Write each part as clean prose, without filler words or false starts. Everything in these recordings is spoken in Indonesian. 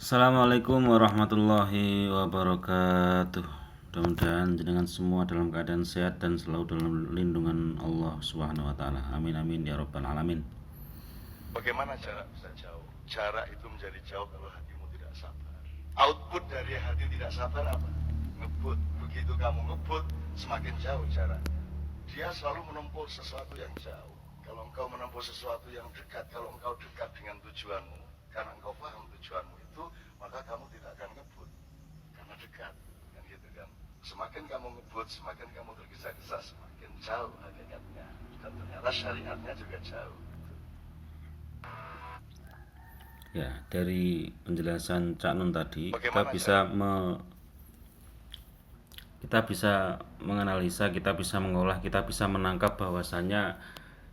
Assalamualaikum warahmatullahi wabarakatuh. Mudah-mudahan jenengan semua dalam keadaan sehat dan selalu dalam lindungan Allah Subhanahu wa taala. Amin amin ya rabbal alamin. Bagaimana jarak bisa jauh? Jarak itu menjadi jauh kalau hatimu tidak sabar. Output dari hati tidak sabar apa? Ngebut. Begitu kamu ngebut, semakin jauh jarak. Dia selalu menempuh sesuatu yang jauh. Kalau engkau menempuh sesuatu yang dekat, kalau engkau dekat dengan tujuanmu, karena engkau paham tujuanmu itu, maka kamu tidak akan ngebut. Karena dekat. Kan gitu kan. Semakin kamu ngebut, semakin kamu tergesa-gesa, semakin jauh hakikatnya. Dan ternyata syariatnya juga jauh. Ya, dari penjelasan Cak Nun tadi Bagaimana kita bisa menganalisa, kita bisa mengolah, kita bisa menangkap bahwasanya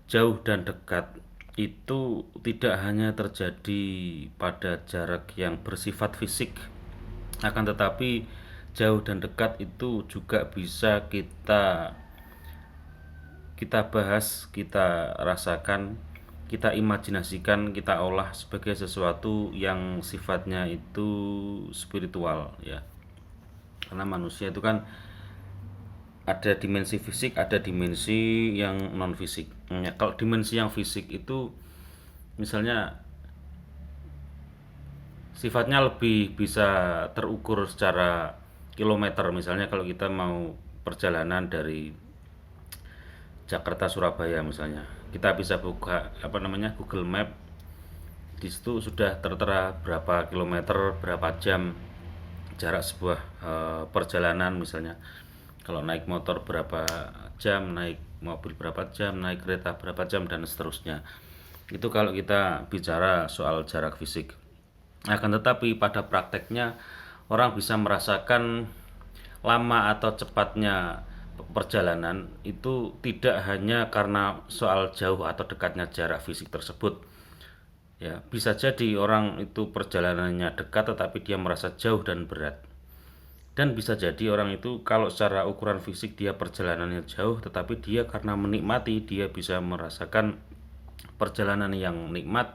jauh dan dekat itu tidak hanya terjadi pada jarak yang bersifat fisik, akan tetapi jauh dan dekat itu juga bisa kita bahas, kita rasakan, kita imajinasikan, kita olah sebagai sesuatu yang sifatnya itu spiritual ya. Karena manusia itu kan ada dimensi fisik, ada dimensi yang non fisik. Ya, kalau dimensi yang fisik itu misalnya sifatnya lebih bisa terukur secara kilometer. Misalnya kalau kita mau perjalanan dari Jakarta Surabaya misalnya, kita bisa buka Google Map. Di situ sudah tertera berapa kilometer, berapa jam jarak sebuah perjalanan misalnya. Kalau naik motor berapa jam, naik mobil berapa jam, naik kereta berapa jam dan seterusnya. Itu kalau kita bicara soal jarak fisik. Akan tetapi pada prakteknya orang bisa merasakan lama atau cepatnya perjalanan itu tidak hanya karena soal jauh atau dekatnya jarak fisik tersebut. Ya, bisa jadi orang itu perjalanannya dekat tetapi dia merasa jauh dan berat. Dan bisa jadi orang itu kalau secara ukuran fisik dia perjalanannya jauh tetapi dia karena menikmati, dia bisa merasakan perjalanan yang nikmat,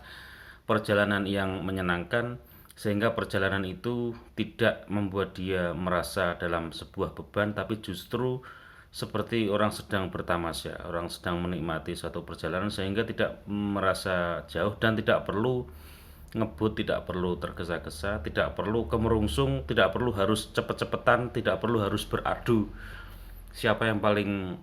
perjalanan yang menyenangkan, sehingga perjalanan itu tidak membuat dia merasa dalam sebuah beban tapi justru seperti orang sedang bertamasya, orang sedang menikmati suatu perjalanan sehingga tidak merasa jauh dan tidak perlu ngebut, tidak perlu tergesa-gesa, tidak perlu kemerungsung, tidak perlu harus cepet-cepetan, tidak perlu harus beradu siapa yang paling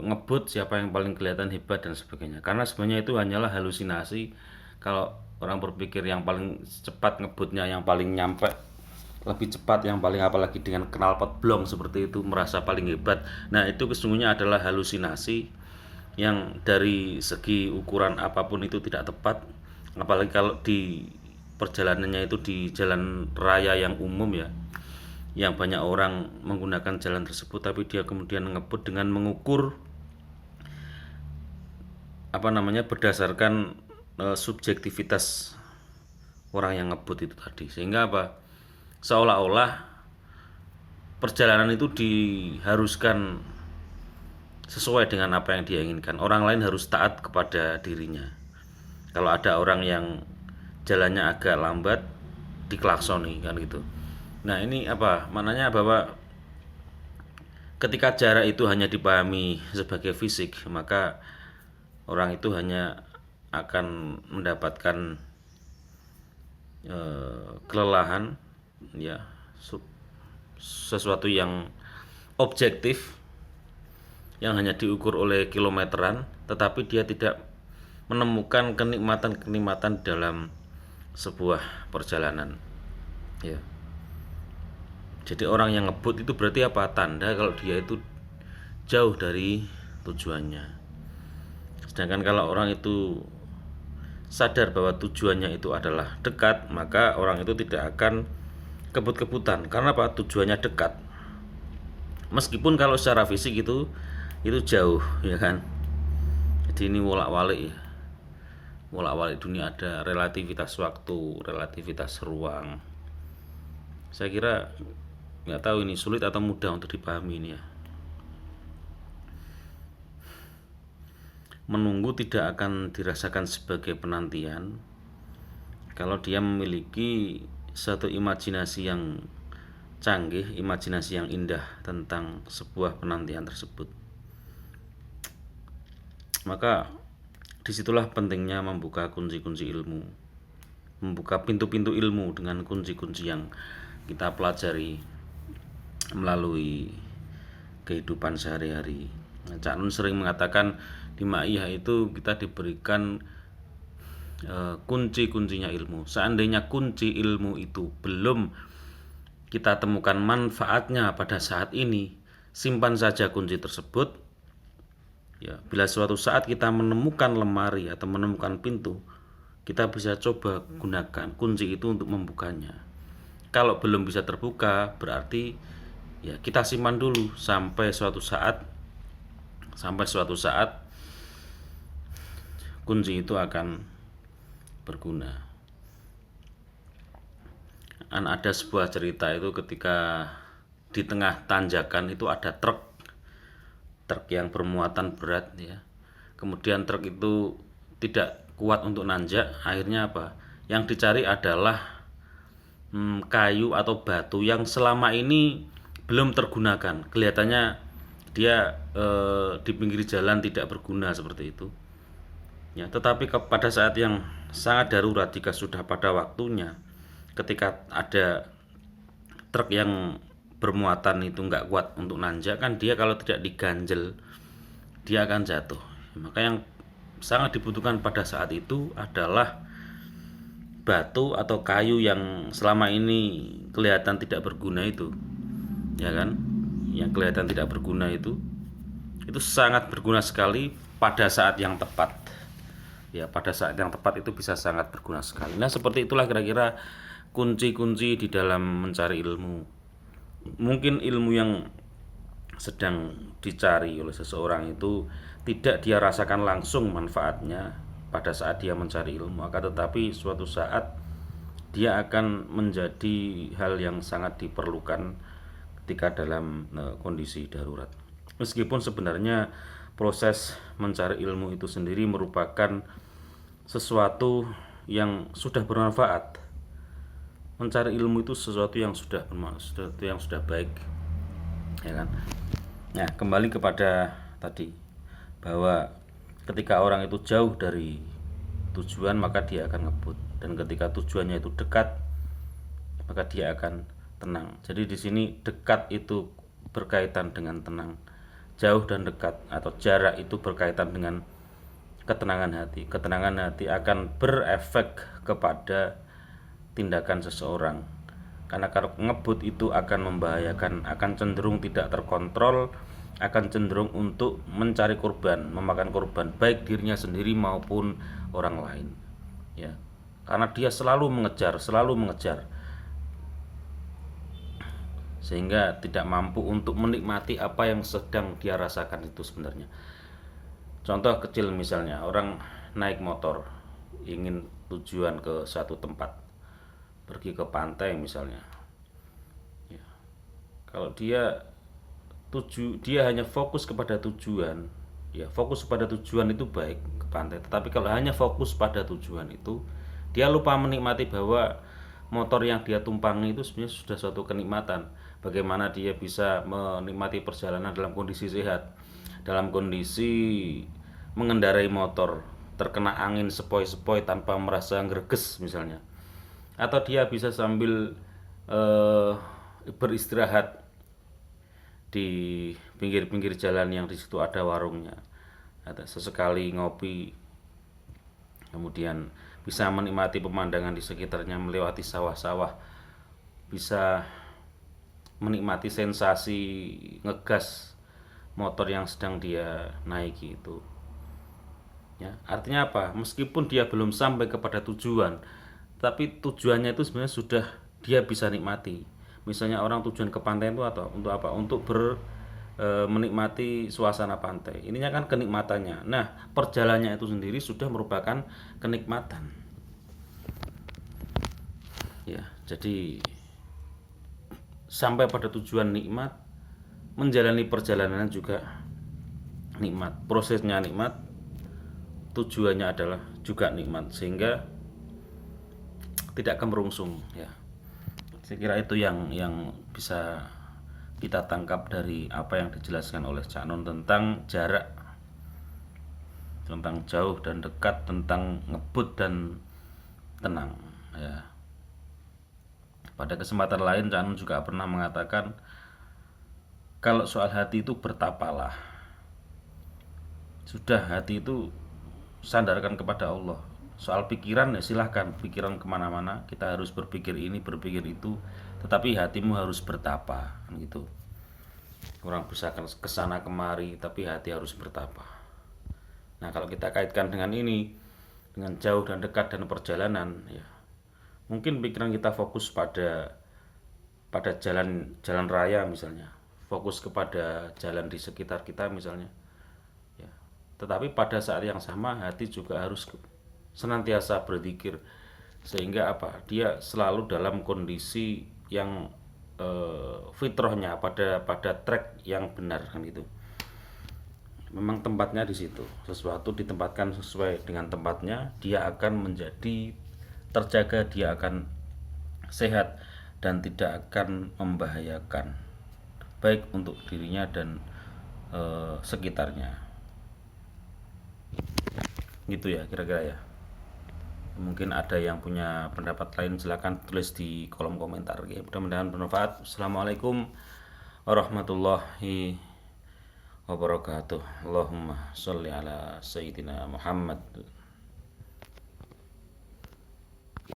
ngebut, siapa yang paling kelihatan hebat dan sebagainya. Karena sebenarnya itu hanyalah halusinasi. Kalau orang berpikir yang paling cepat ngebutnya, yang paling nyampe lebih cepat, yang paling apalagi dengan knalpot blong seperti itu merasa paling hebat. Nah, itu sesungguhnya adalah halusinasi yang dari segi ukuran apapun itu tidak tepat. Apalagi kalau di perjalanannya itu di jalan raya yang umum ya, yang banyak orang menggunakan jalan tersebut, tapi dia kemudian ngebut dengan mengukur berdasarkan subjektivitas orang yang ngebut itu tadi, sehingga seolah-olah perjalanan itu diharuskan sesuai dengan apa yang dia inginkan. Orang lain harus taat kepada dirinya. Kalau ada orang yang jalannya agak lambat, diklaksoni kan gitu. Nah, ini maknanya bahwa ketika jarak itu hanya dipahami sebagai fisik, maka orang itu hanya akan mendapatkan kelelahan ya, sesuatu yang objektif yang hanya diukur oleh kilometeran, tetapi dia tidak menemukan kenikmatan-kenikmatan dalam sebuah perjalanan ya. Jadi orang yang ngebut itu berarti apa? Tanda kalau dia itu jauh dari tujuannya. Sedangkan kalau orang itu sadar bahwa tujuannya itu adalah dekat, maka orang itu tidak akan kebut-kebutan. Karena apa? Tujuannya dekat. Meskipun kalau secara fisik itu jauh ya kan. Jadi ini wolak-walik ya. Wolak-walik dunia, ada relativitas waktu, relativitas ruang. Saya kira nggak tahu ini sulit atau mudah untuk dipahami ini ya. Menunggu tidak akan dirasakan sebagai penantian kalau dia memiliki satu imajinasi yang canggih, imajinasi yang indah tentang sebuah penantian tersebut. Maka disitulah pentingnya membuka kunci-kunci ilmu, membuka pintu-pintu ilmu dengan kunci-kunci yang kita pelajari melalui kehidupan sehari-hari. Cak Nun sering mengatakan di Ma'iyah itu kita diberikan kunci-kuncinya ilmu. Seandainya kunci ilmu itu belum kita temukan manfaatnya pada saat ini, simpan saja kunci tersebut. Ya, bila suatu saat kita menemukan lemari atau menemukan pintu, kita bisa coba gunakan kunci itu untuk membukanya. Kalau belum bisa terbuka, berarti ya kita simpan dulu sampai suatu saat kunci itu akan berguna. Ada sebuah cerita itu ketika di tengah tanjakan itu ada truk yang bermuatan berat ya. Kemudian truk itu tidak kuat untuk nanjak, akhirnya apa? Yang dicari adalah kayu atau batu yang selama ini belum tergunakan. Kelihatannya dia di pinggir jalan tidak berguna seperti itu. Ya, tetapi pada saat yang sangat darurat, jika sudah pada waktunya, ketika ada truk yang bermuatan itu nggak kuat untuk nanjak, kan dia kalau tidak diganjel dia akan jatuh. Maka yang sangat dibutuhkan pada saat itu adalah batu atau kayu yang selama ini kelihatan tidak berguna itu, ya kan? Yang kelihatan tidak berguna itu sangat berguna sekali pada saat yang tepat. Ya, pada saat yang tepat itu bisa sangat berguna sekali. Nah, seperti itulah kira-kira kunci-kunci di dalam mencari ilmu. Mungkin ilmu yang sedang dicari oleh seseorang itu tidak dia rasakan langsung manfaatnya pada saat dia mencari ilmu, akan tetapi suatu saat dia akan menjadi hal yang sangat diperlukan ketika dalam kondisi darurat. Meskipun sebenarnya proses mencari ilmu itu sendiri merupakan sesuatu yang sudah bermanfaat. Mencari ilmu itu sesuatu yang sudah baik, ya kan? Nah, kembali kepada tadi bahwa ketika orang itu jauh dari tujuan maka dia akan ngebut, dan ketika tujuannya itu dekat maka dia akan tenang. Jadi di sini dekat itu berkaitan dengan tenang, jauh dan dekat atau jarak itu berkaitan dengan ketenangan hati. Ketenangan hati akan berefek kepada tindakan seseorang, karena kalau ngebut itu akan membahayakan, akan cenderung tidak terkontrol, akan cenderung untuk mencari korban, memakan korban baik dirinya sendiri maupun orang lain, ya, karena dia selalu mengejar sehingga tidak mampu untuk menikmati apa yang sedang dia rasakan itu sebenarnya. Contoh kecil misalnya, orang naik motor ingin tujuan ke satu tempat, pergi ke pantai misalnya, ya, kalau dia hanya fokus kepada tujuan, ya fokus pada tujuan itu baik ke pantai, tetapi kalau hanya fokus pada tujuan itu, dia lupa menikmati bahwa motor yang dia tumpangi itu sebenarnya sudah suatu kenikmatan. Bagaimana dia bisa menikmati perjalanan dalam kondisi sehat, dalam kondisi mengendarai motor terkena angin sepoi-sepoi tanpa merasa greges misalnya, atau dia bisa sambil beristirahat di pinggir-pinggir jalan yang di situ ada warungnya, ada sesekali ngopi, kemudian bisa menikmati pemandangan di sekitarnya, melewati sawah-sawah, bisa menikmati sensasi ngegas motor yang sedang dia naiki itu, ya. Artinya apa? Meskipun dia belum sampai kepada tujuan, tapi tujuannya itu sebenarnya sudah dia bisa nikmati. Misalnya orang tujuan ke pantai itu atau untuk apa? Untuk menikmati suasana pantai. Ininya kan kenikmatannya. Nah, perjalanannya itu sendiri sudah merupakan kenikmatan. Ya, jadi sampai pada tujuan nikmat, menjalani perjalanan juga nikmat. Prosesnya nikmat, tujuannya adalah juga nikmat, sehingga tidak kemerungsung ya. Saya kira itu yang bisa kita tangkap dari apa yang dijelaskan oleh Cak Nun tentang jarak, tentang jauh dan dekat, tentang ngebut dan tenang ya. Pada kesempatan lain Cak Nun juga pernah mengatakan kalau soal hati itu bertapalah. Sudah, hati itu sandarkan kepada Allah. Soal pikiran ya silahkan, pikiran kemana-mana, kita harus berpikir ini, berpikir itu, tetapi hatimu harus bertapa gitu. Orang bisa kesana kemari, tapi hati harus bertapa. Nah, kalau kita kaitkan dengan ini, dengan jauh dan dekat dan perjalanan ya, mungkin pikiran kita fokus pada jalan raya misalnya, fokus kepada jalan di sekitar kita misalnya ya. Tetapi pada saat yang sama hati juga harus senantiasa berzikir, sehingga apa, dia selalu dalam kondisi yang fitrahnya pada track yang benar kan gitu. Memang tempatnya di situ, sesuatu ditempatkan sesuai dengan tempatnya, dia akan menjadi terjaga, dia akan sehat dan tidak akan membahayakan baik untuk dirinya dan sekitarnya. Gitu ya kira-kira ya. Mungkin ada yang punya pendapat lain, silakan tulis di kolom komentar ya. Mudah-mudahan bermanfaat. Assalamualaikum warahmatullahi wabarakatuh. Allahumma sholli ala sayyidina Muhammad.